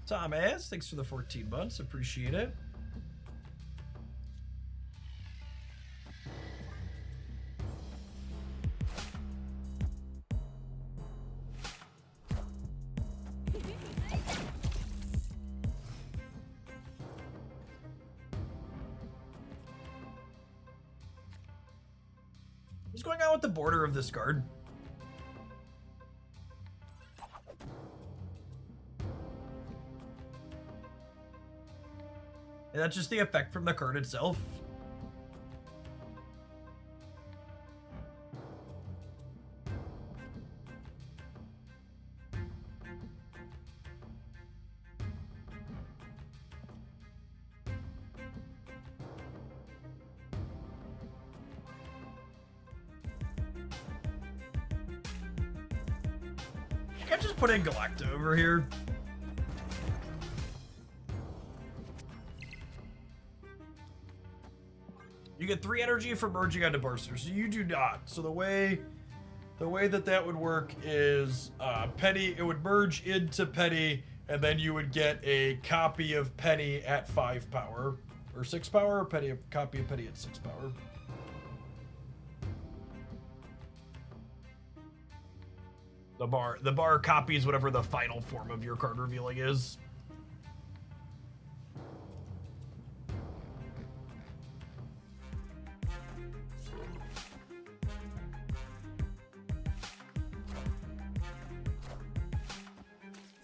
Thomas, thanks for the 14 months. Appreciate it. What's going on with the border of this card? And that's just the effect from the card itself. Can't just put in Galactus over here. You get 3 energy for merging onto Barster, so you do not. So the way that would work is Penny, it would merge into Penny, and then you would get a copy of Penny at 5 power. Or 6 power, or Penny, a copy of Penny at 6 power. The bar copies whatever the final form of your card revealing is.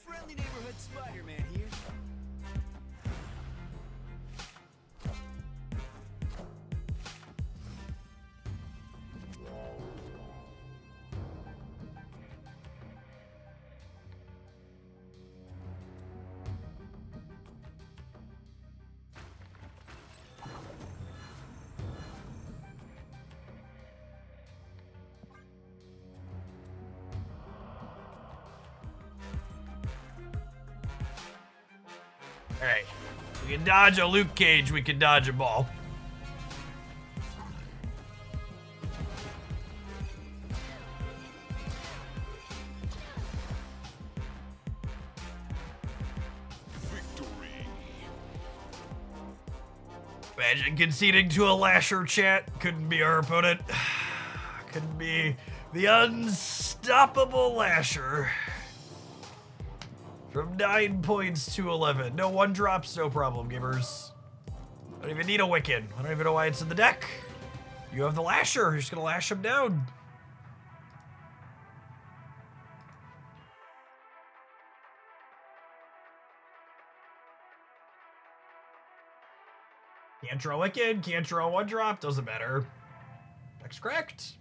Friendly neighborhood Spider-Man here. Alright. We can dodge a Luke Cage, we can dodge a ball. Victory. Imagine conceding to a Lasher chat. Couldn't be our opponent. Couldn't be the unstoppable Lasher. From 9 points to 11. No 1-drops, no problem, gamers. I don't even need a Wiccan. I don't even know why it's in the deck. You have the Lasher. You're just gonna lash him down. Can't draw Wiccan, can't draw 1-drop, doesn't matter. Deck's correct.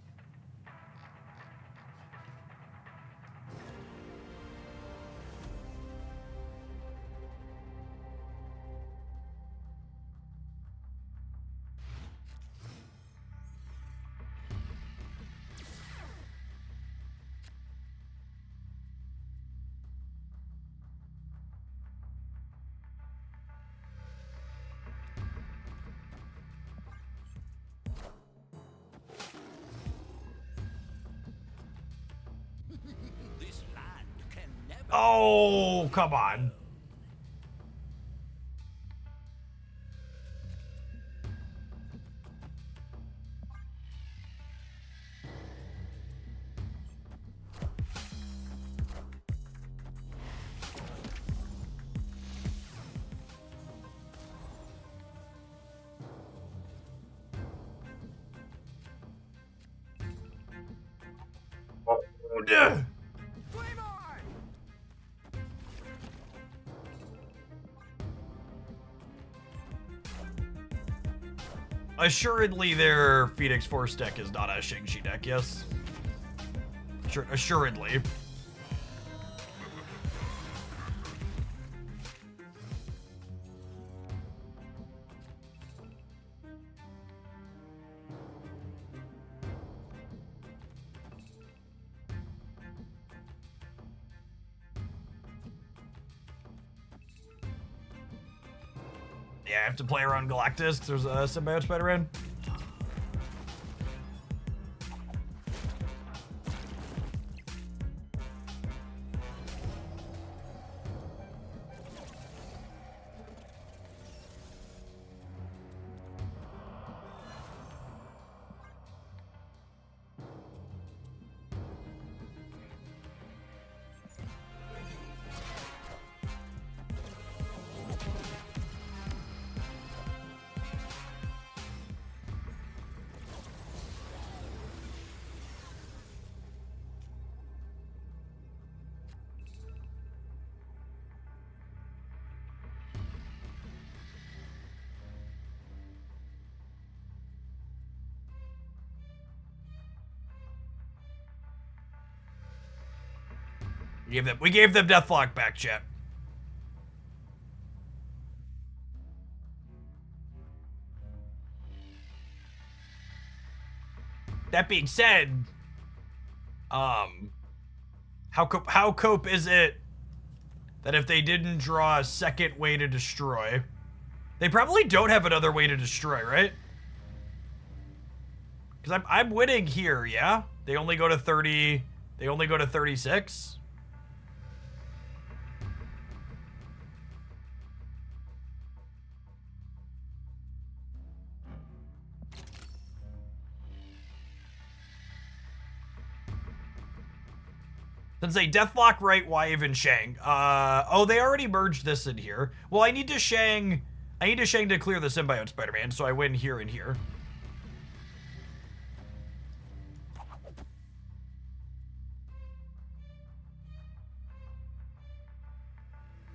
This land can never. Oh, come on. Duh. Flame on! Assuredly, their Phoenix Force deck is not a Shang-Chi deck, yes? Sure, assuredly. Yeah, I have to play around Galactus. There's a symbiote Spider-Man. We gave them Deathlock back, chat. That being said, how cope is it that if they didn't draw a second way to destroy, they probably don't have another way to destroy, right? Because I'm winning here, yeah? They only go to 30, they only go to 36? Then say Deathlock, right, why even Shang? Oh, they already merged this in here. Well, I need to Shang to clear the Symbiote Spider-Man, so I win here and here.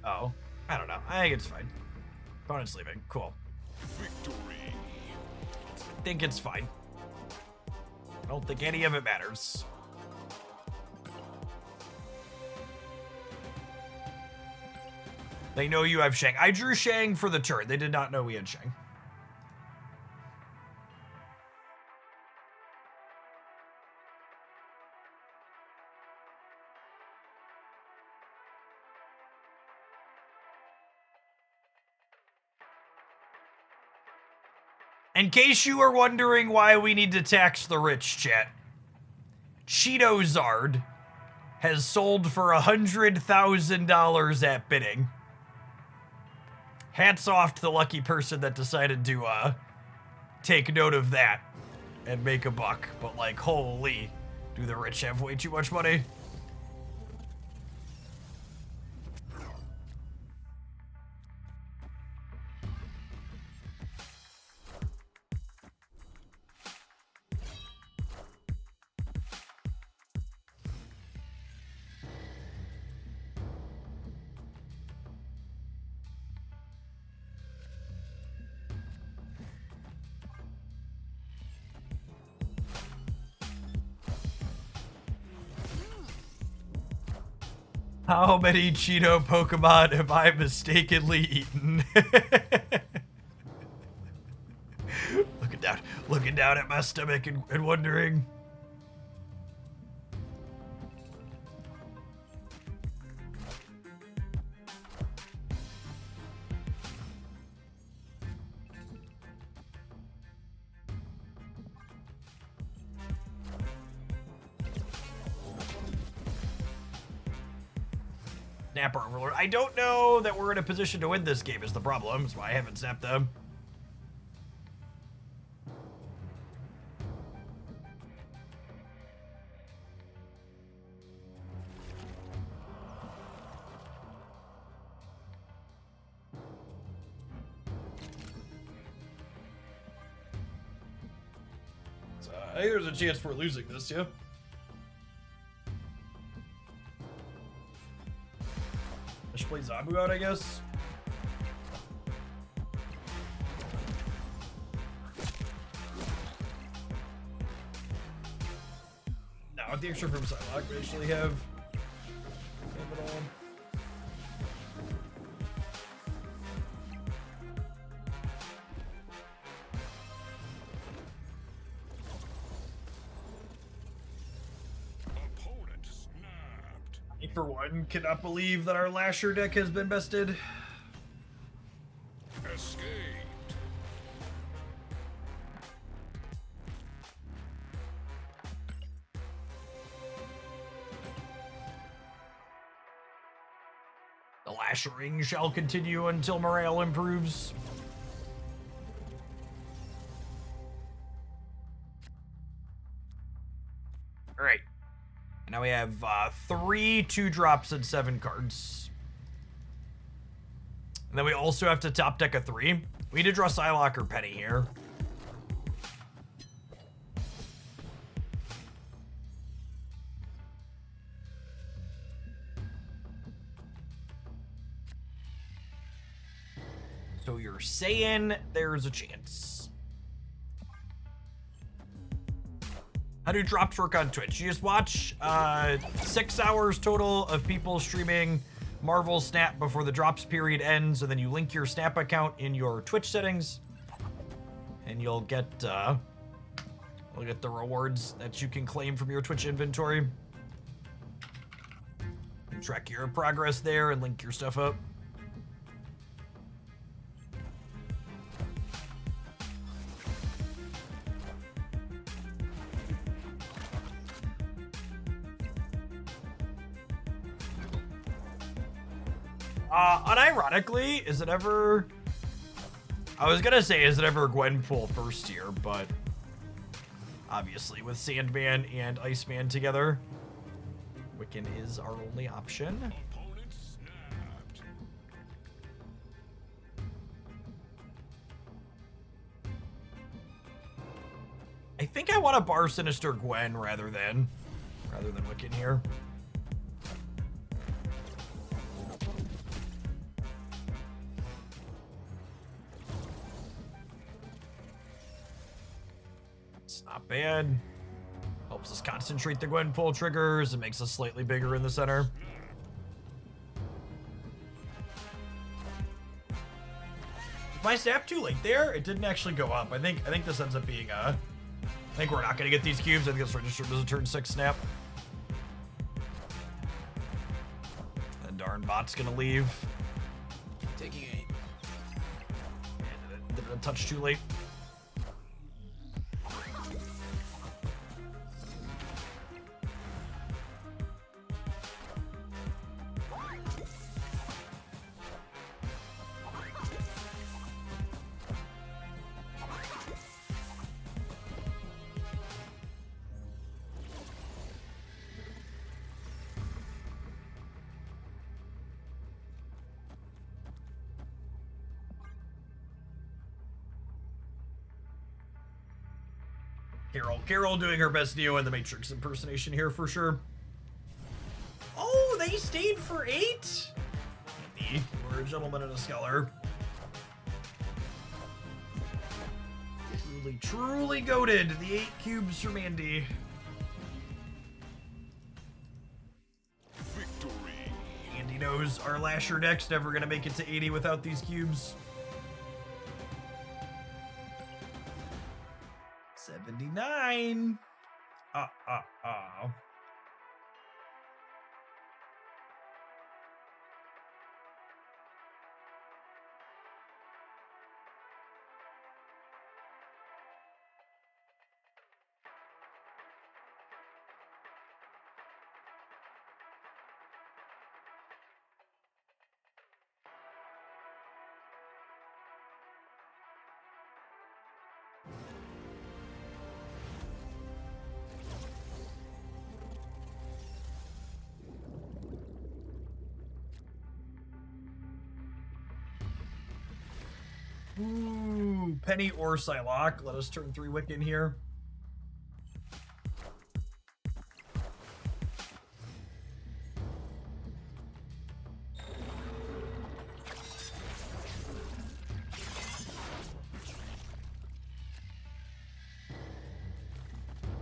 Oh, I don't know. I think it's fine. Opponent's leaving. Cool. Victory. I think it's fine. I don't think any of it matters. They know you have Shang. I drew Shang for the turn. They did not know we had Shang. In case you are wondering why we need to tax the rich, chat, Cheeto Zard has sold for $100,000 at bidding. Hats off to the lucky person that decided to take note of that and make a buck. But like, holy, do the rich have way too much money? How many Cheeto Pokemon have I mistakenly eaten? looking down at my stomach and wondering. Snapper Overlord. I don't know that we're in a position to win this game is the problem. That's why I haven't snapped them. So, I think there's a chance we're losing this, yeah? I should play Zabu out, I guess. Now, with the extra from Psylocke, we actually have it all. For one, cannot believe that our Lasher deck has been bested. Escaped. The Lashering shall continue until morale improves. All right. Now we have 3 2-drops and 7 cards. And then we also have to top deck a 3. We need to draw Psylocke or Penny here. So you're saying there's a chance. How do drops work on Twitch? You just watch 6 hours total of people streaming Marvel Snap before the drops period ends, and then you link your Snap account in your Twitch settings, and you'll get the rewards that you can claim from your Twitch inventory. You track your progress there and link your stuff up. Unironically, is it ever... I was gonna say, is it ever Gwenpool first tier, but... obviously, with Sandman and Iceman together, Wiccan is our only option. Opponent snapped. I think I want to bar Sinister Gwen rather than Wiccan here. Not bad. Helps us concentrate the Gwenpool triggers. It makes us slightly bigger in the center. If I snap too late there, it didn't actually go up. I think this ends up being I think we're not gonna get these cubes. I think it's registered as a turn 6 snap. That darn bot's gonna leave. Taking aim. Did it a touch too late. Carol doing her best Neo in the Matrix impersonation here for sure. Oh, they stayed for 8? We're a gentleman and a scholar. Truly goated. The 8 cubes from Andy. Victory. Andy knows our Lasher deck's never gonna make it to 80 without these cubes. 79. Ooh, Penny or Psylocke. Let us turn 3 Wiccan here.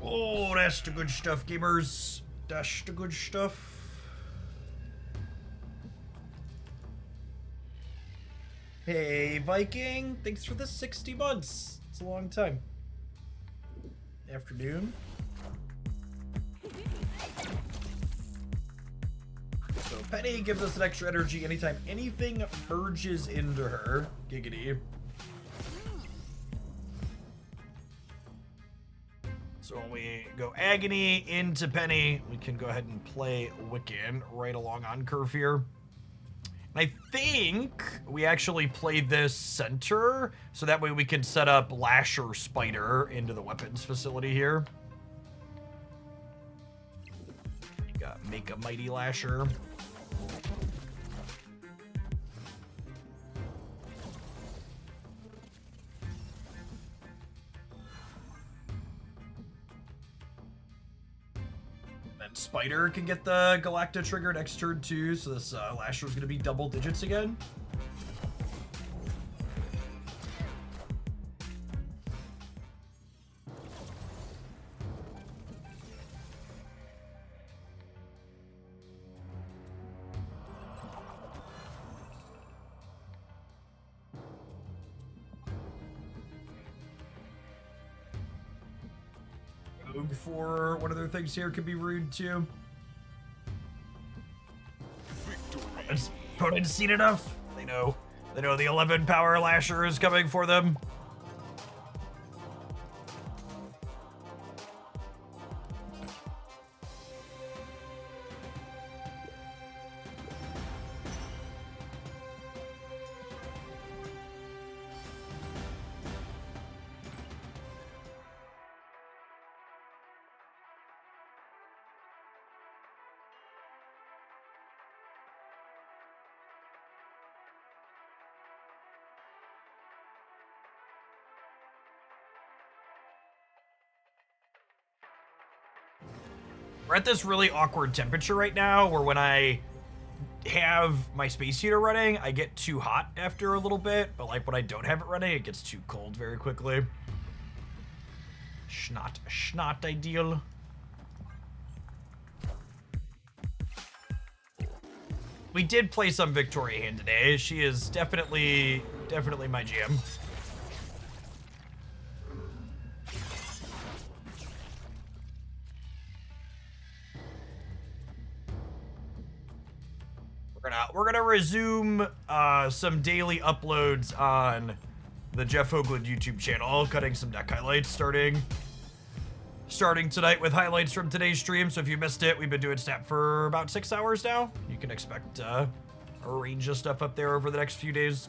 Oh, that's the good stuff, gamers. That's the good stuff. Hey, Viking. Thanks for the 60 months. It's a long time. Afternoon. So Penny gives us an extra energy anytime anything merges into her. Giggity. So when we go Agony into Penny, we can go ahead and play Wiccan right along on curve here. I think we actually play this center, so that way we can set up Lasher Spider into the weapons facility here. You got Make a Mighty Lasher. Spider can get the Galactus trigger next turn too, so this Lasher is going to be double digits again. rogue for one of their things here could be rude too. Opponent's seen enough. They know the 11 power Lasher is coming for them. We're at this really awkward temperature right now where when I have my space heater running, I get too hot after a little bit, but like when I don't have it running, it gets too cold very quickly. Not ideal. We did play some Victoria hand today. She is definitely my jam. We're gonna resume some daily uploads on the Jeff Hoagland YouTube channel, cutting some deck highlights starting tonight with highlights from today's stream. So if you missed it, we've been doing Snap for about 6 hours now. You can expect a range of stuff up there over the next few days.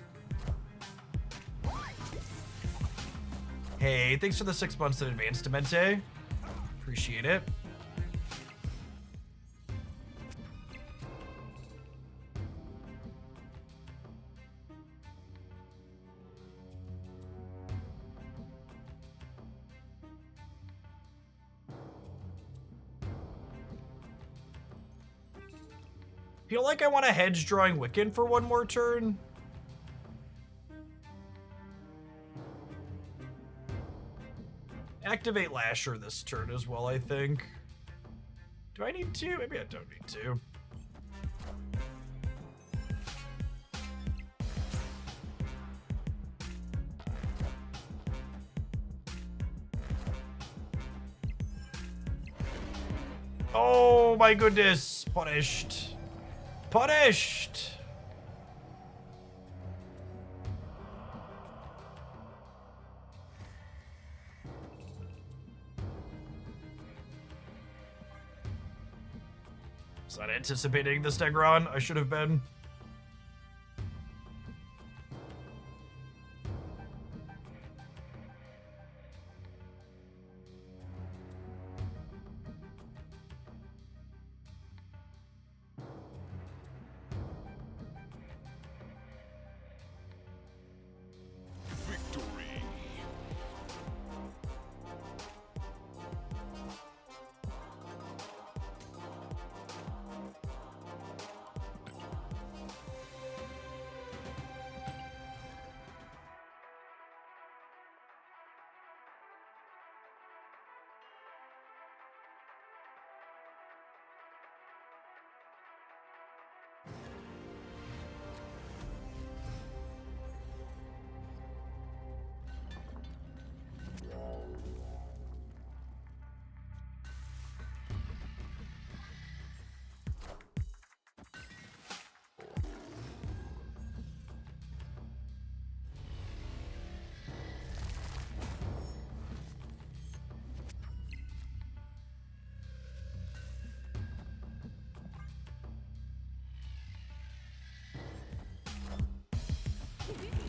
Hey, thanks for the 6 months in advance, Demente. Appreciate it. Feel like I want to hedge drawing Wiccan for one more turn. Activate Lasher this turn as well, I think. Do I need to? Maybe I don't need to. Oh my goodness, punished. Punished! Was not anticipating the Stegron. I should have been.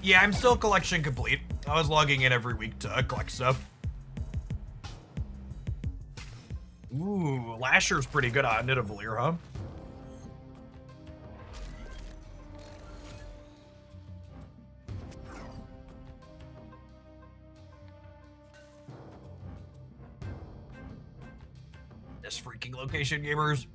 Yeah, I'm still collection complete. I was logging in every week to collect stuff. Ooh, Lasher's pretty good on Nidavellir, huh? This freaking location, gamers.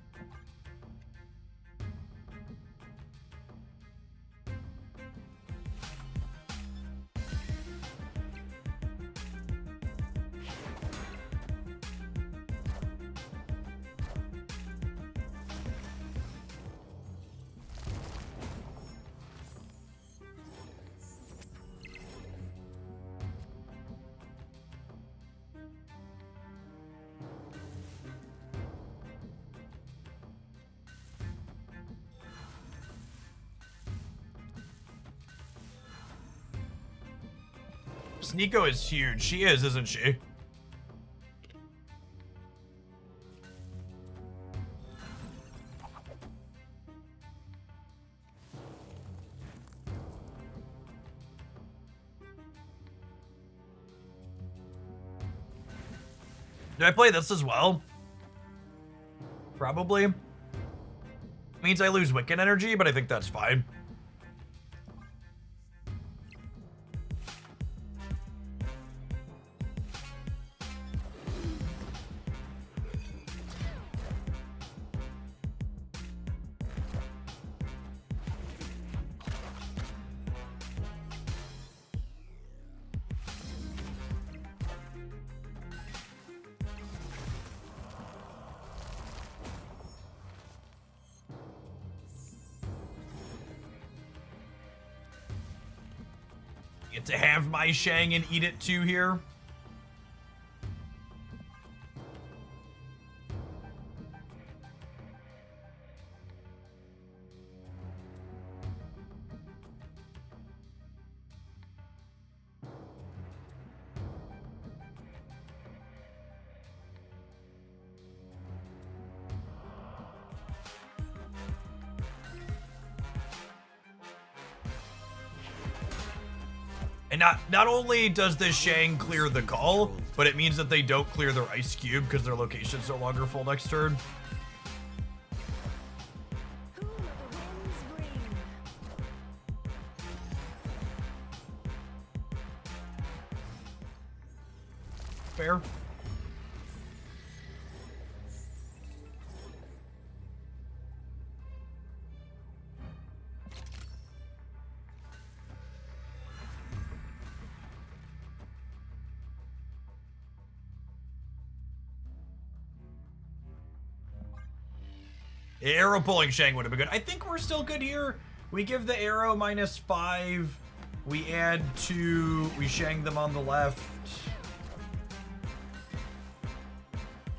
Sneeko is huge. She is, isn't she? Did I play this as well? Probably. Means I lose Wiccan energy, but I think that's fine. Get to have my Shang and eat it too here. And not only does this Shang clear the call, but it means that they don't clear their ice cube because their location's no longer full next turn. Fair. Arrow pulling Shang would have been good. I think we're still good here. We give the arrow -5. We add 2. We Shang them on the left.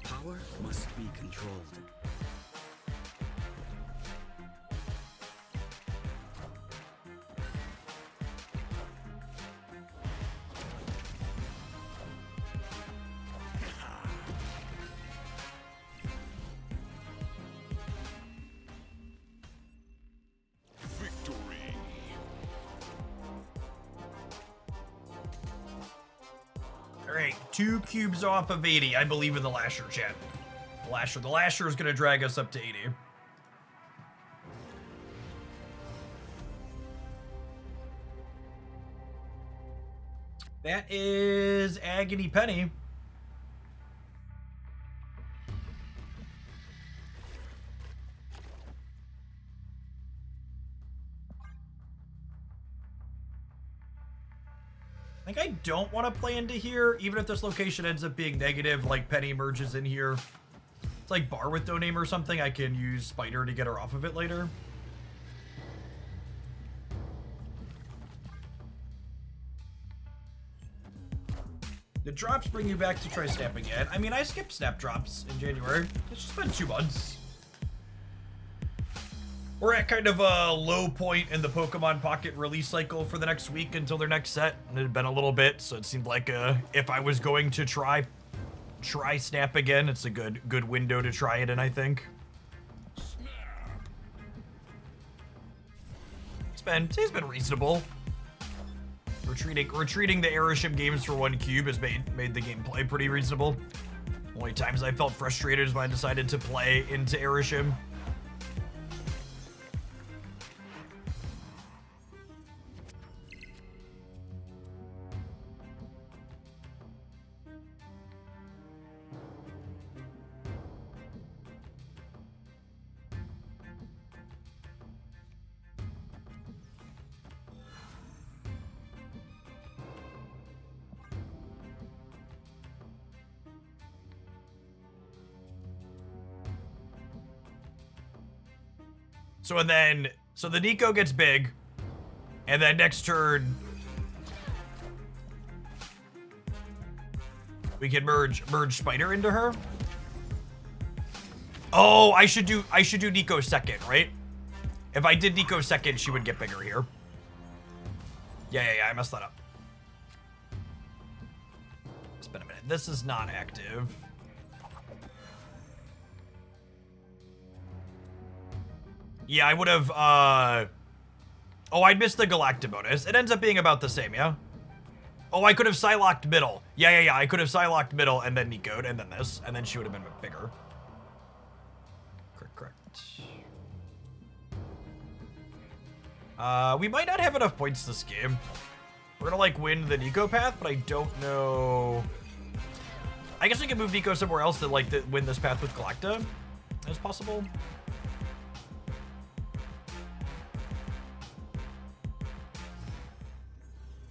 Power must be controlled. Alright, 2 cubes off of 80. I believe in the Lasher, chat. The Lasher is going to drag us up to 80. That is Agony Penny. I think I don't want to play into here, even if this location ends up being negative, like Penny merges in here. It's like Bar with no name or something. I can use Spider to get her off of it later. The drops bring you back to try Snap again. I mean, I skipped Snap drops in January. It's just been 2 months. We're at kind of a low point in the Pokemon Pocket release cycle for the next week until their next set. And it had been a little bit, so it seemed like if I was going to try Snap again, it's a good window to try it in, I think. It's been reasonable. Retreating the Airship games for 1 cube has made the gameplay pretty reasonable. Only times I felt frustrated is when I decided to play into Airship. So the Nico gets big, and then next turn we can merge Spider into her. Oh, I should do Nico second, right? If I did Nico second, she would get bigger here. Yeah, I messed that up. been a minute. This is not active. Yeah, I would have, oh, I'd missed the Galactus bonus. It ends up being about the same, yeah? Oh, I could have Psylocked middle. Yeah, I could have Psylocked middle and then Nico'd and then this, and then she would have been bigger. Correct. We might not have enough points this game. We're gonna, like, win the Nico path, but I don't know. I guess we can move Nico somewhere else to, like, win this path with Galactus. That's possible.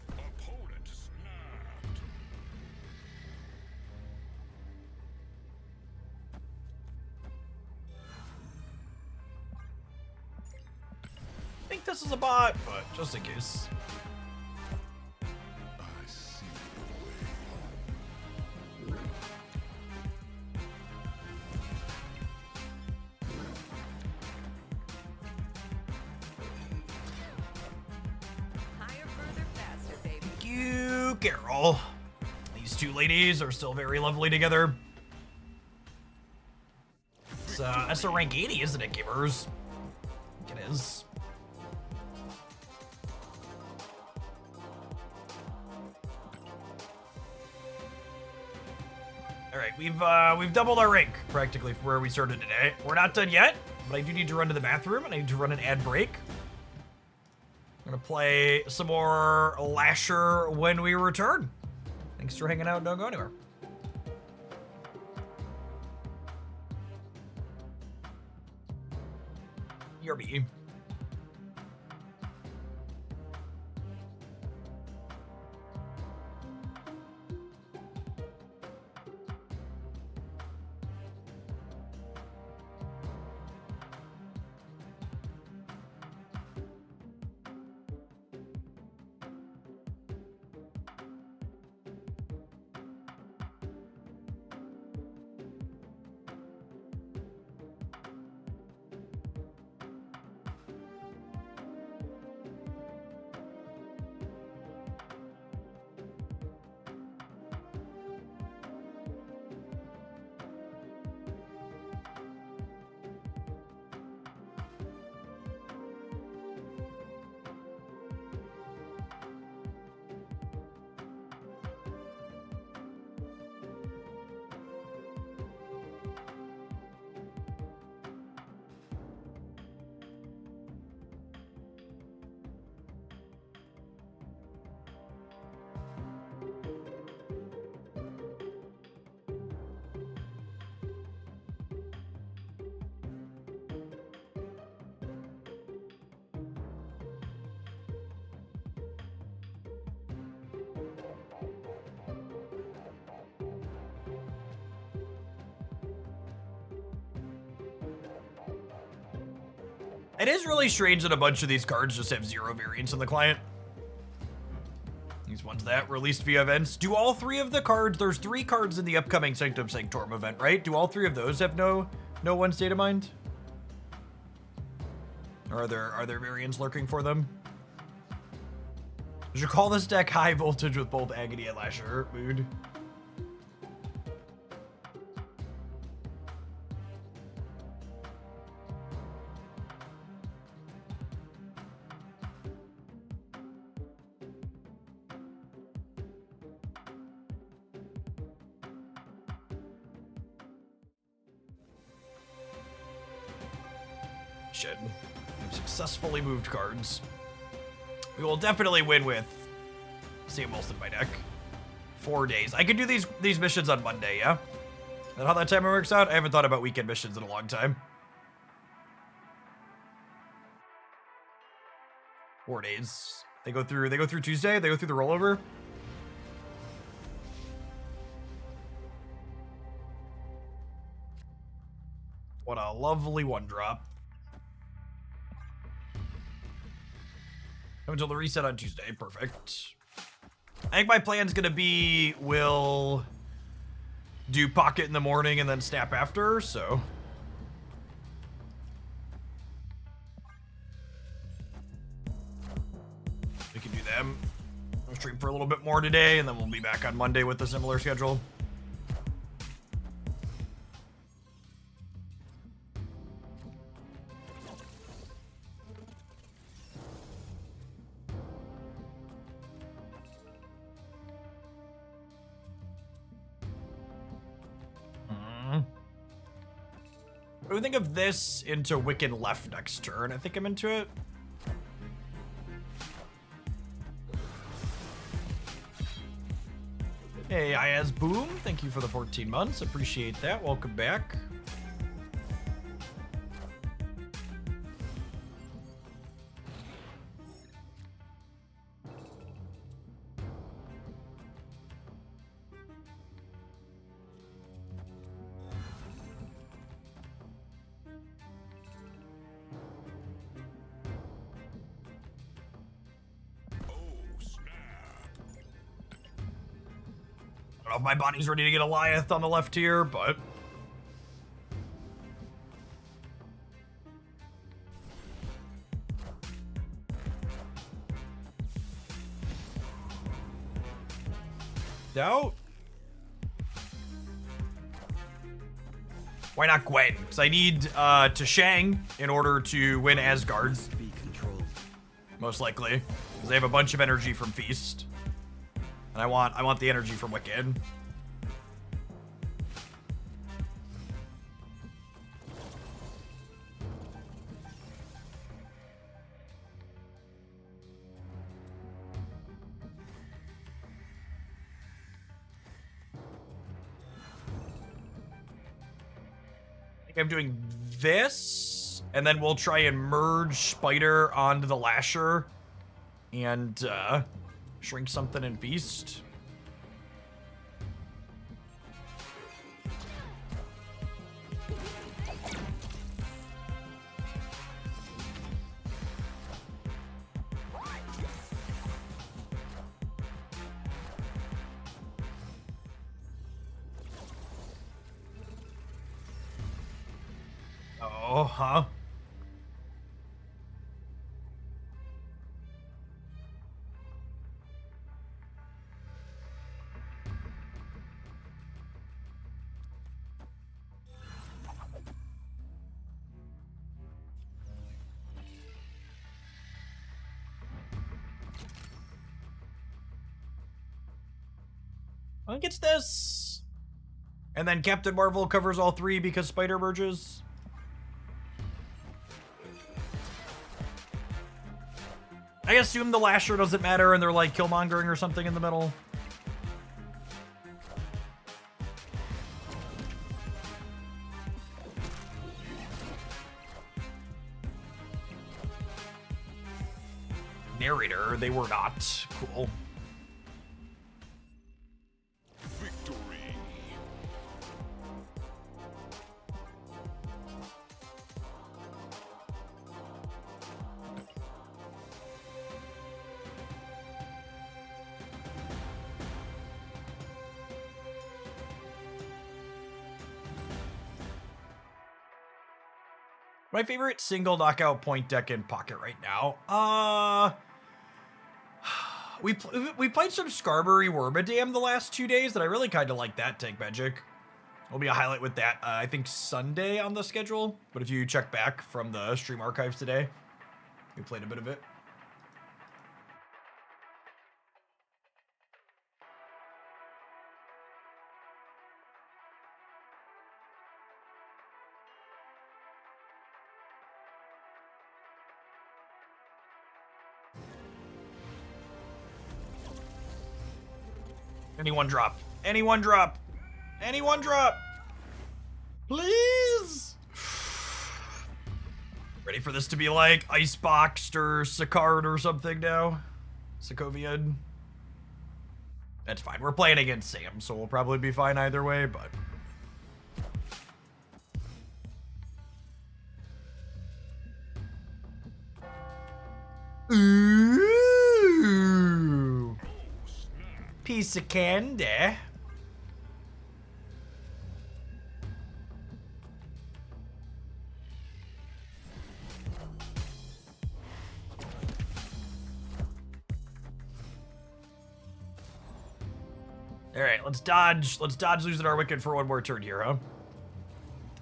Opponent snapped. I think this is a bot, but just in case. I see Higher, further, faster, baby. Thank you, Carol. These two ladies are still very lovely together. That's a rank 80, isn't it, gamers? I think it is. All right, we've doubled our rank practically from where we started today. We're not done yet, but I do need to run to the bathroom and I need to run an ad break. I'm gonna play some more Lasher when we return. Thanks for hanging out. Don't go anywhere. ERB. It is really strange that a bunch of these cards just have 0 variants in the client. These ones that released via events. Do all 3 of the cards, there's 3 cards in the upcoming Sanctum Sanctorum event, right? Do all 3 of those have no one state of mind? Or are there variants lurking for them? You should call this deck high voltage with both Agony and Lasher. Mood. Shit. We've successfully moved cards. We will definitely win with Sam Wilson in my deck. 4 days. I could do these missions on Monday, yeah? Is that how that timer works out? I haven't thought about weekend missions in a long time. 4 days. They go through Tuesday, they go through the rollover. What a lovely one drop. Until the reset on Tuesday. Perfect. I think my plan's gonna be we'll do pocket in the morning and then snap after, so. We can do them. stream for a little bit more today, and then we'll be back on Monday with a similar schedule. What do we think of this into Wiccan left next turn? I think I'm into it. Hey, Ayaz Boom, thank you for the 14 months. Appreciate that. Welcome back. I don't know if my body's ready to get a Goliath on the left here, but... Doubt? Why not Gwen? Because I need to Shang in order to win Asgard. Must be controlled. Most likely. Because they have a bunch of energy from Feast. And I want the energy from Wiccan. I think I'm doing this, and then we'll try and merge Spider onto the Lasher and shrink something in Feast. Oh, huh? I think it's this. And then Captain Marvel covers all three because Spider merges. I assume the Lasher doesn't matter and they're like Killmongering or something in the middle. Narrator, they were not. Cool. Victory. My favorite single knockout point deck in Pocket right now. We played some Scarberry Wormadam the last 2 days that I really kind of like that take magic. Will be a highlight with that, I think Sunday on the schedule. But if you check back from the stream archives today, we played a bit of it. Anyone drop. Anyone drop. Anyone drop. Please. Ready for this to be like Iceboxed or Sicard or something now? Sokovian. That's fine. We're playing against Sam, so we'll probably be fine either way, but... Ooh. Piece of candy. All right, let's dodge losing our Wiccan for one more turn here, huh?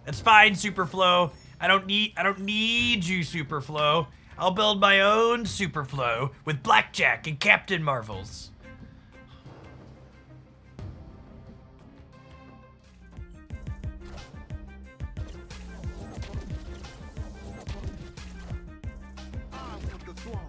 That's fine, Superflow. I don't need you, Superflow. I'll build my own Superflow with Blackjack and Captain Marvels. I want the throne.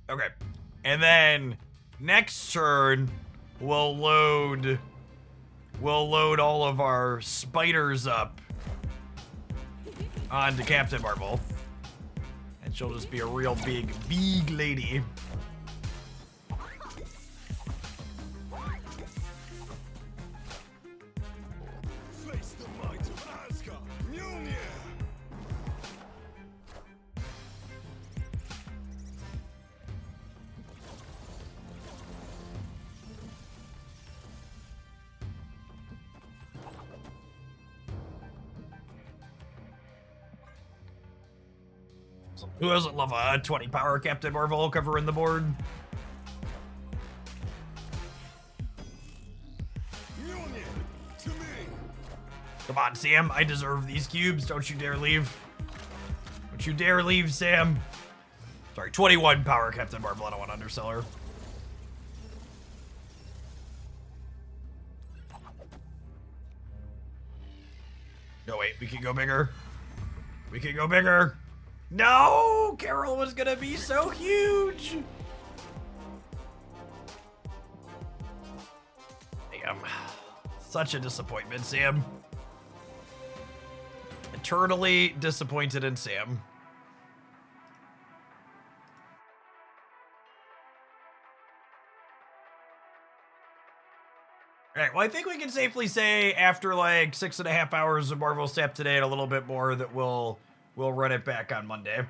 Okay. And then next turn, we'll load all of our spiders up onto Captain Marvel. And she'll just be a real big lady. Face the might of Asgard. Mjolnir. Who doesn't love a 20 power Captain Marvel covering the board? Mjolnir. To me. Come on, Sam. I deserve these cubes. Don't you dare leave. Don't you dare leave, Sam. Sorry, 21 power Captain Marvel. I don't want to undersell her. No, wait. We can go bigger. We can go bigger. No! Carol was gonna be so huge! Damn. Such a disappointment, Sam. Eternally disappointed in Sam. Alright, well, I think we can safely say after like 6.5 hours of Marvel Snap today and a little bit more that we'll run it back on Monday.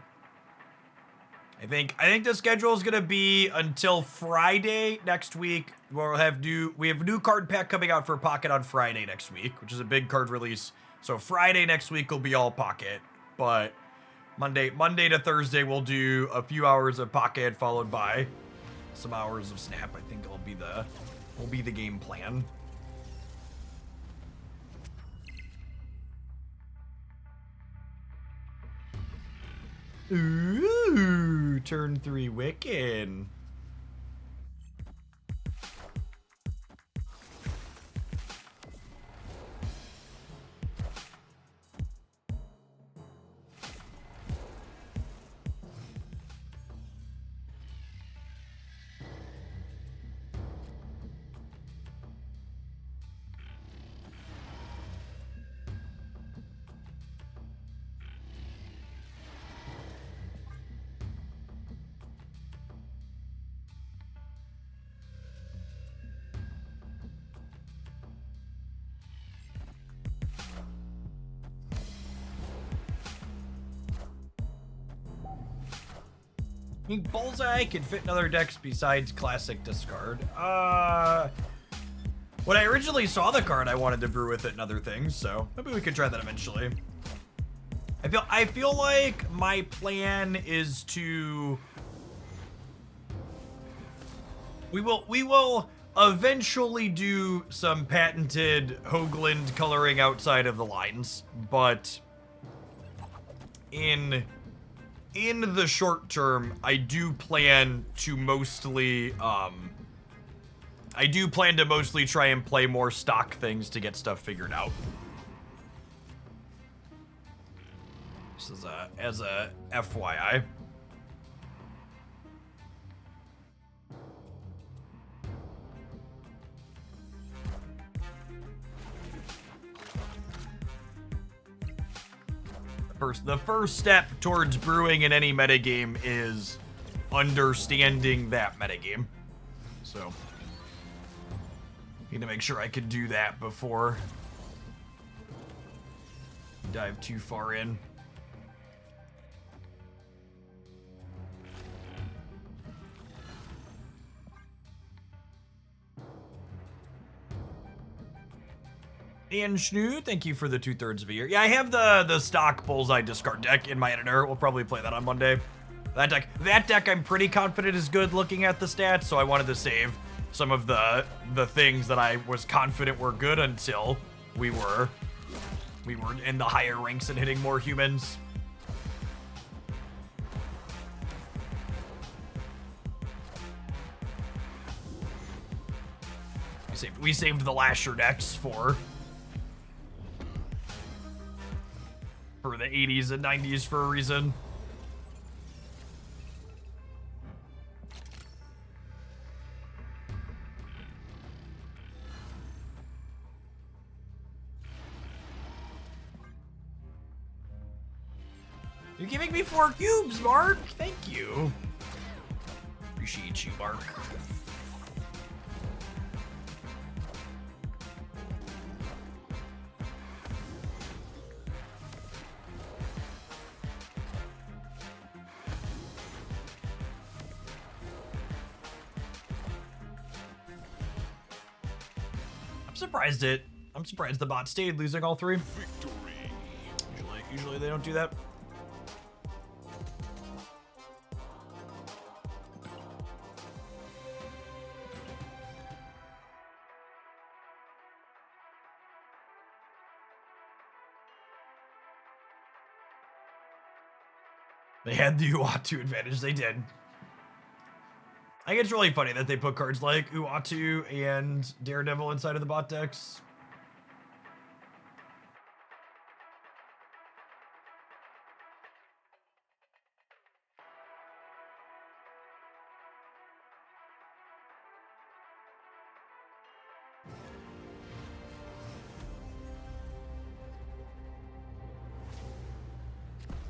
I think the schedule is gonna be until Friday next week. We have new card pack coming out for Pocket on Friday next week, which is a big card release. So Friday next week will be all Pocket, but Monday to Thursday we'll do a few hours of Pocket followed by some hours of Snap. I think will be the game plan. Ooh, turn 3 Wiccan. I mean, Bullseye can fit in other decks besides Classic Discard. When I originally saw the card, I wanted to brew with it and other things, so maybe we could try that eventually. I feel like my plan is to... We will eventually do some patented Hoagland coloring outside of the lines, but in the short term, I do plan to mostly try and play more stock things to get stuff figured out. This is as a FYI. The first step towards brewing in any metagame is understanding that metagame. So, need to make sure I can do that before I dive too far in. Ian Schnoo, thank you for the 2/3 of a year. Yeah, I have the stock Bullseye discard deck in my editor. We'll probably play that on Monday. That deck I'm pretty confident is good looking at the stats, so I wanted to save some of the things that I was confident were good until we were in the higher ranks and hitting more humans. We saved the Lasher decks for the 80s and 90s for a reason. You're giving me 4 cubes, Mark. Thank you. Appreciate you, Mark. I'm surprised the bot stayed losing all 3. Usually they don't do that. They had the Uatu advantage, they did. I think it's really funny that they put cards like Uatu and Daredevil inside of the bot decks.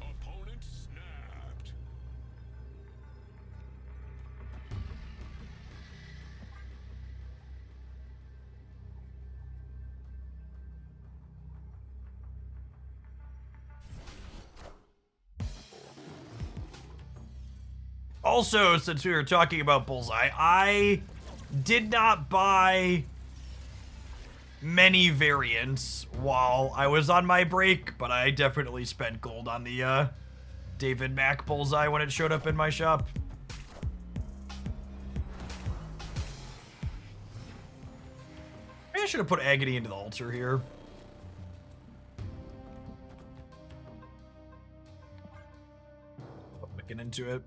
Opponent snapped. Also, since we were talking about Bullseye, I did not buy many variants while I was on my break, but I definitely spent gold on the David Mack Bullseye when it showed up in my shop. Maybe I should have put Agony into the altar here. Put Wiccan into it.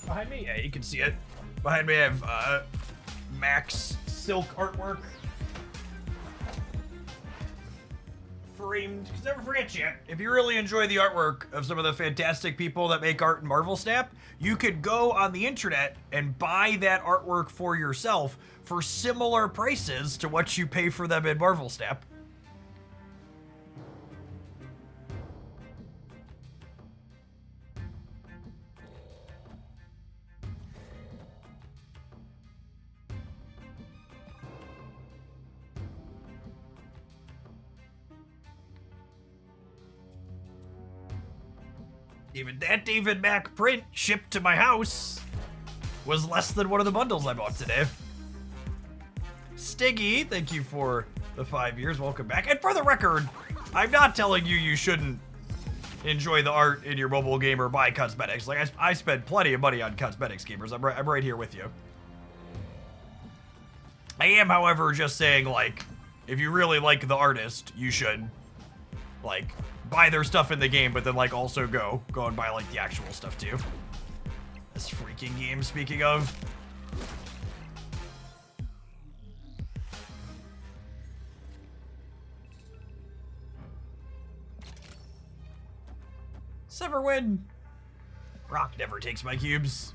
Behind me? Yeah, you can see it. Behind me I have Max Silk artwork. Framed. Because never forget, chat, if you really enjoy the artwork of some of the fantastic people that make art in Marvel Snap, you could go on the internet and buy that artwork for yourself for similar prices to what you pay for them in Marvel Snap. Even that David Mack print shipped to my house was less than one of the bundles I bought today. Stiggy, thank you for the 5 years. Welcome back. And for the record, I'm not telling you you shouldn't enjoy the art in your mobile game or buy cosmetics. Like, I spend plenty of money on cosmetics, gamers. I'm right here with you. I am, however, just saying, like, if you really like the artist, you should, like, buy their stuff in the game, but then, like, also go and buy, like, the actual stuff, too. This freaking game, speaking of. Severwin. Rock never takes my cubes.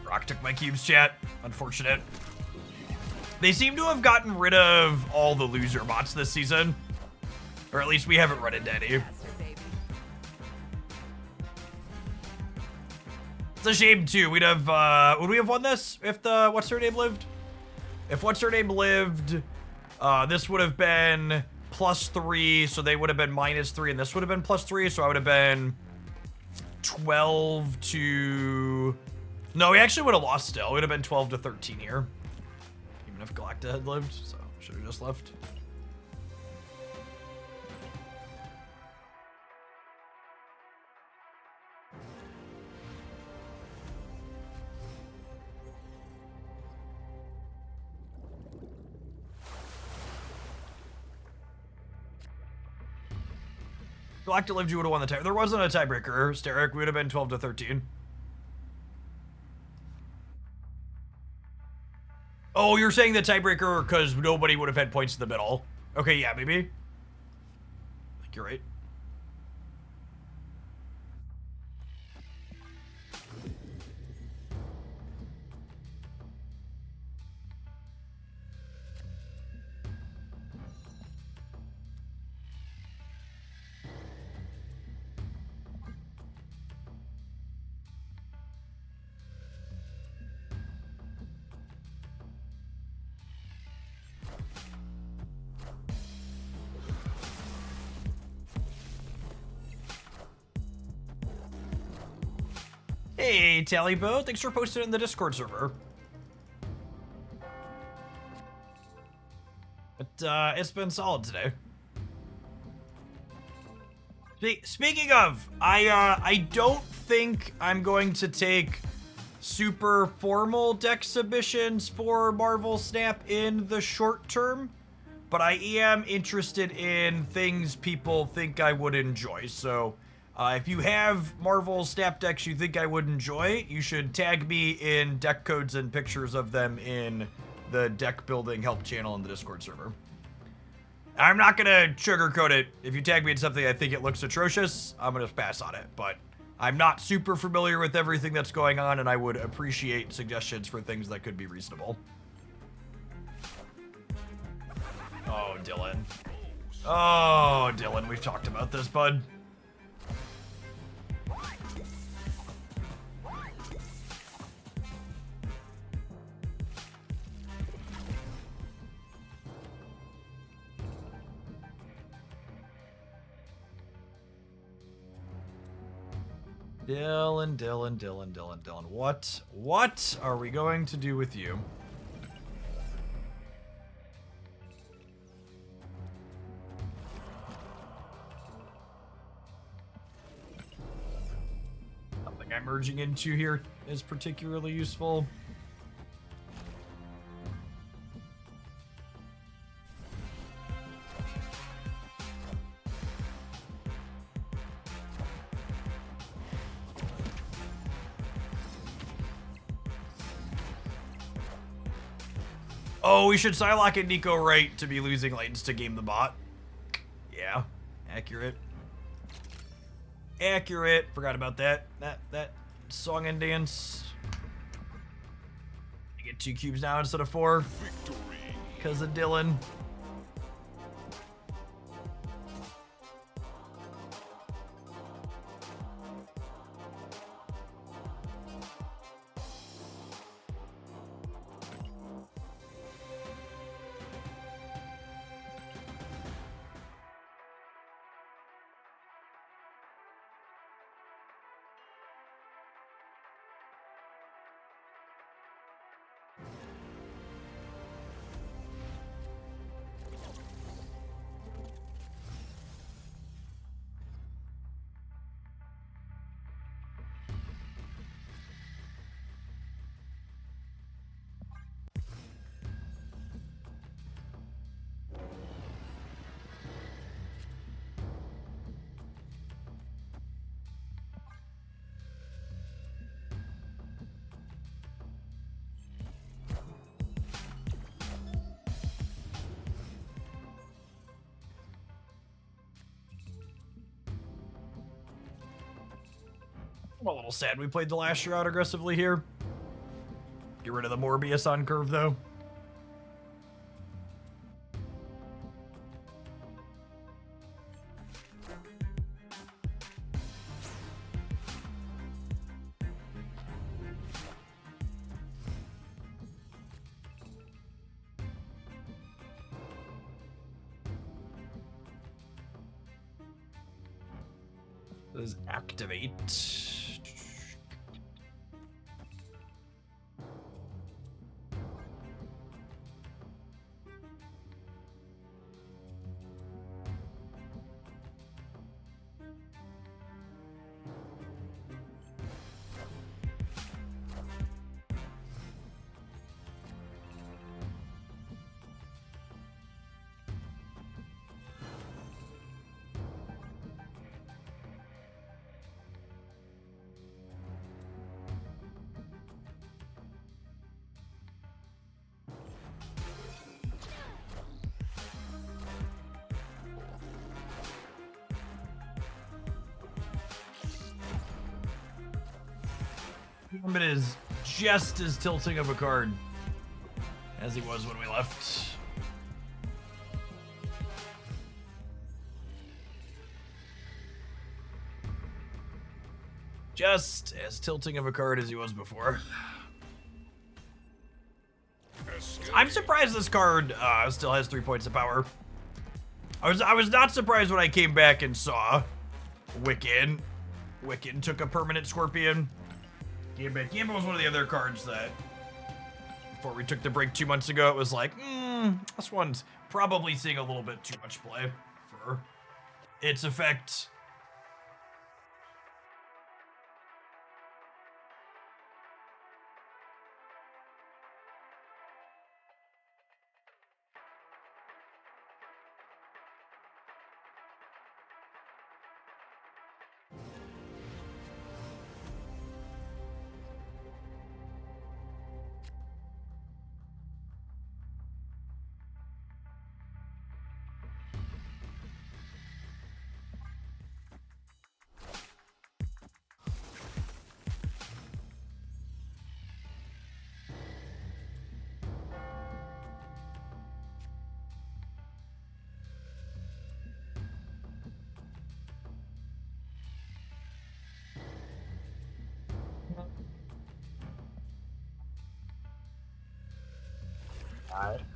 Rock took my cubes, chat. Unfortunate. They seem to have gotten rid of all the loser bots this season. Or at least we haven't run into any. It's a shame, too. We'd have, would we have won this if the What's-Her-Name lived? If What's-Her-Name lived, this would have been +3, so they would have been -3, and this would have been +3, so I would have been 12 to... No, we actually would have lost still. It would have been 12 to 13 here. Even if Galactus had lived, so should have just left. Galactus lived, you would have won the tie. There wasn't a tiebreaker, Steric. We would have been 12 to 13. Oh, you're saying the tiebreaker because nobody would have had points in the middle. Okay, yeah, maybe. I think you're right. Hey, Tallybo, thanks for posting it in the Discord server. But, it's been solid today. Speaking of, I don't think I'm going to take super formal deck submissions for Marvel Snap in the short term, but I am interested in things people think I would enjoy, so... if you have Marvel Snap decks you think I would enjoy, you should tag me in deck codes and pictures of them in the deck building help channel in the Discord server. I'm not gonna sugarcoat it. If you tag me in something I think it looks atrocious, I'm gonna pass on it. But I'm not super familiar with everything that's going on, and I would appreciate suggestions for things that could be reasonable. Oh, Dylan. Oh, Dylan, we've talked about this, bud. Dylan. What are we going to do with you? Something I'm merging into here is particularly useful. Oh, we should Psylocke and Nico right to be losing lanes to game the bot. Yeah, accurate. Accurate. Forgot about that. That song and dance. I get 2 cubes now instead of 4. Victory. Because of Dylan. I'm a little sad we played the Lasher out aggressively here. Get rid of the Morbius on curve, though. This is activate. Gambit is just as tilting of a card as he was when we left. Just as tilting of a card as he was before. I'm surprised this card still has 3 points of power. I was not surprised when I came back and saw Wiccan. Wiccan took a permanent Scorpion. Gambit was one of the other cards that, before we took the break 2 months ago, it was like, this one's probably seeing a little bit too much play for its effect.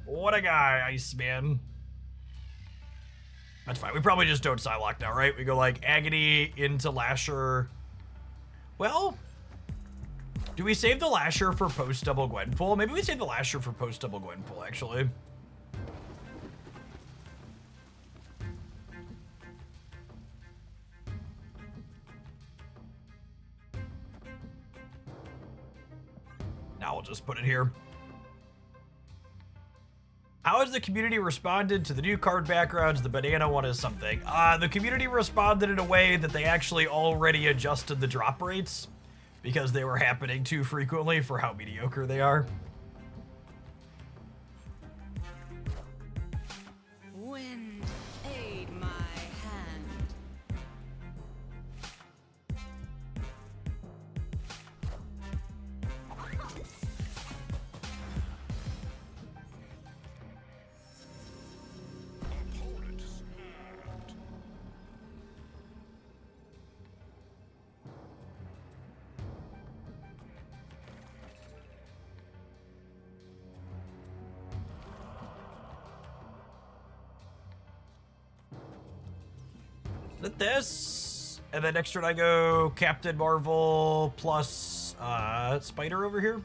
What a guy, Iceman. That's fine. We probably just don't Psylocke now, right? We go like Agony into Lasher. Well, do we save the Lasher for post-double Gwenpool? Maybe we save the Lasher for post-double Gwenpool, actually. Now we'll just put it here. How has the community responded to the new card backgrounds? The banana one is something. The community responded in a way that they actually already adjusted the drop rates because they were happening too frequently for how mediocre they are. Wind, aid my hand. Opponent smacked. This, and then next turn I go Captain Marvel plus Spider over here.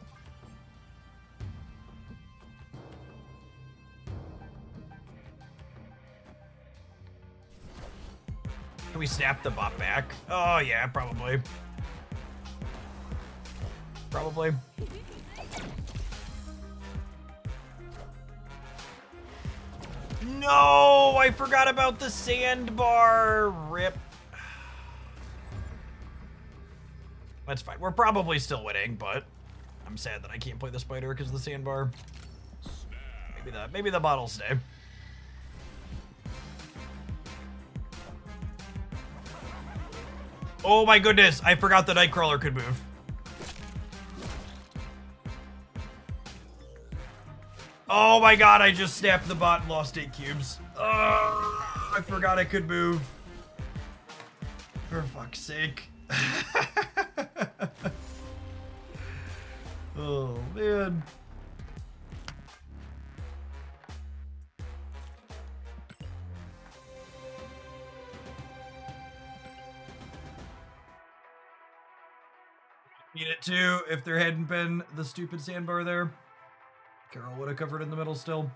Can we snap the bot back? Oh yeah, probably. Probably. No, I forgot about the Sandbar. Rip. That's fine. We're probably still winning, but I'm sad that I can't play the Spider because of the Sandbar. Maybe the bot'll stay. Oh my goodness, I forgot the Nightcrawler could move. Oh my god, I just snapped the bot and lost 8 cubes. I forgot I could move. For fuck's sake. Oh man. Need it too if there hadn't been the stupid Sandbar there. Carol would have covered in the middle still.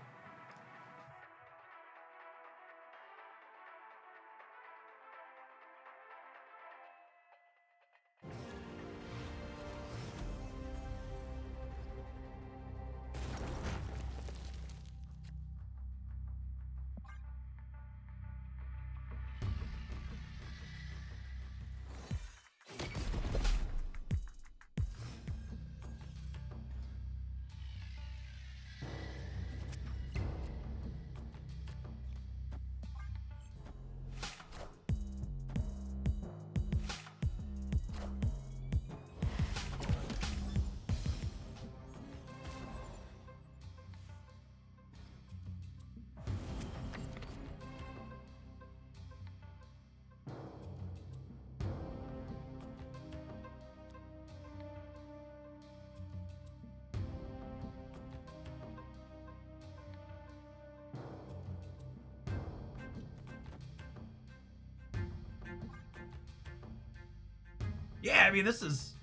Yeah, I mean, this is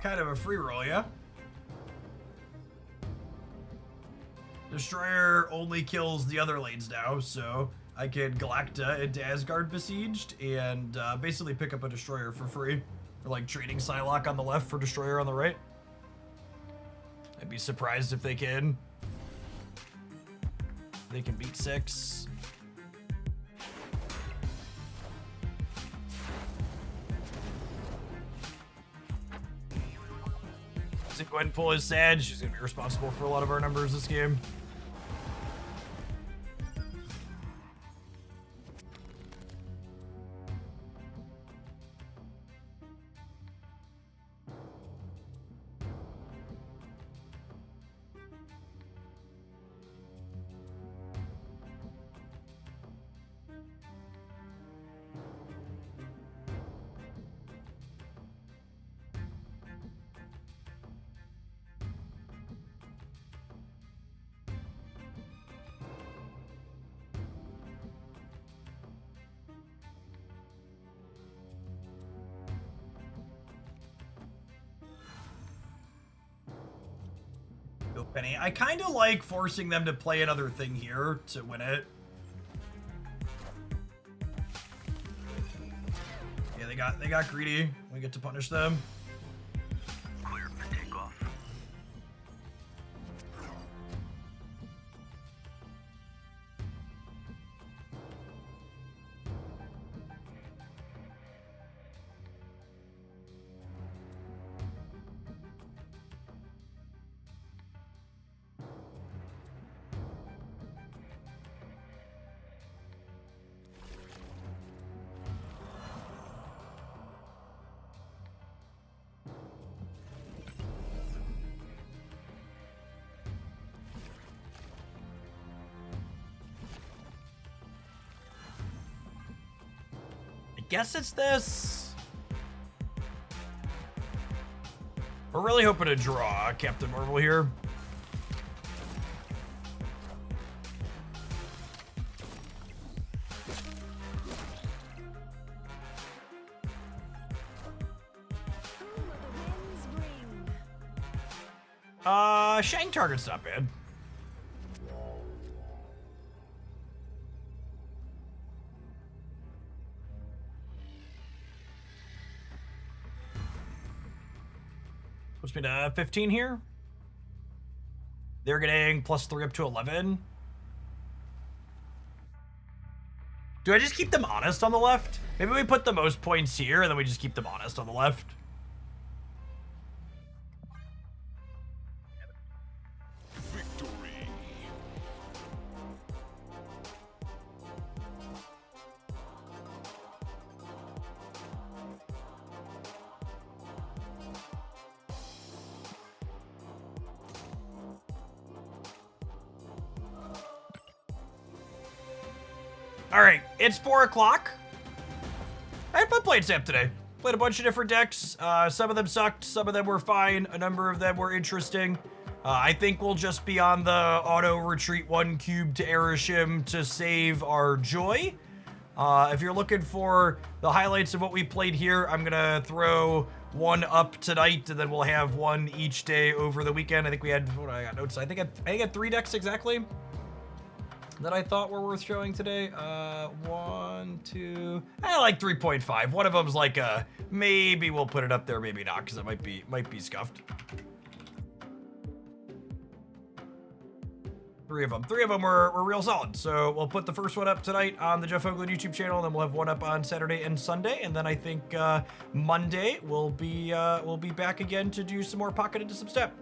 kind of a free roll, yeah? Destroyer only kills the other lanes now, so I can Galacta into Asgard Besieged and basically pick up a Destroyer for free. Or like trading Psylocke on the left for Destroyer on the right. I'd be surprised if they can. They can beat 6. Doesn't go ahead and pull his Sag. She's going to be responsible for a lot of our numbers this game. Penny. I kind of like forcing them to play another thing here to win it. Yeah, they got greedy. We get to punish them. Clear for takeoff. Guess it's this. We're really hoping to draw Captain Marvel here. Shang target's not bad. Puts me to 15 here. They're getting +3 up to 11. Do I just keep them honest on the left? Maybe we put the most points here and then we just keep them honest on the left. Victory. All right, it's 4 o'clock. I had fun playing Snap today. Played a bunch of different decks. Some of them sucked, some of them were fine. A number of them were interesting. I think we'll just be on the auto retreat 1 cube to Erishim to save our joy. If you're looking for the highlights of what we played here, I'm gonna throw one up tonight, and then we'll have one each day over the weekend. I think we had, what I got notes. I think I had 3 decks exactly that I thought were worth showing today. 1, 2, I like 3.5. One of them's like a, maybe we'll put it up there, maybe not, because it might be scuffed. 3 of them were real solid. So we'll put the first one up tonight on the Jeff Hoagland YouTube channel, and then we'll have one up on Saturday and Sunday, and then I think Monday we'll be back again to do some more Pocket into some Step.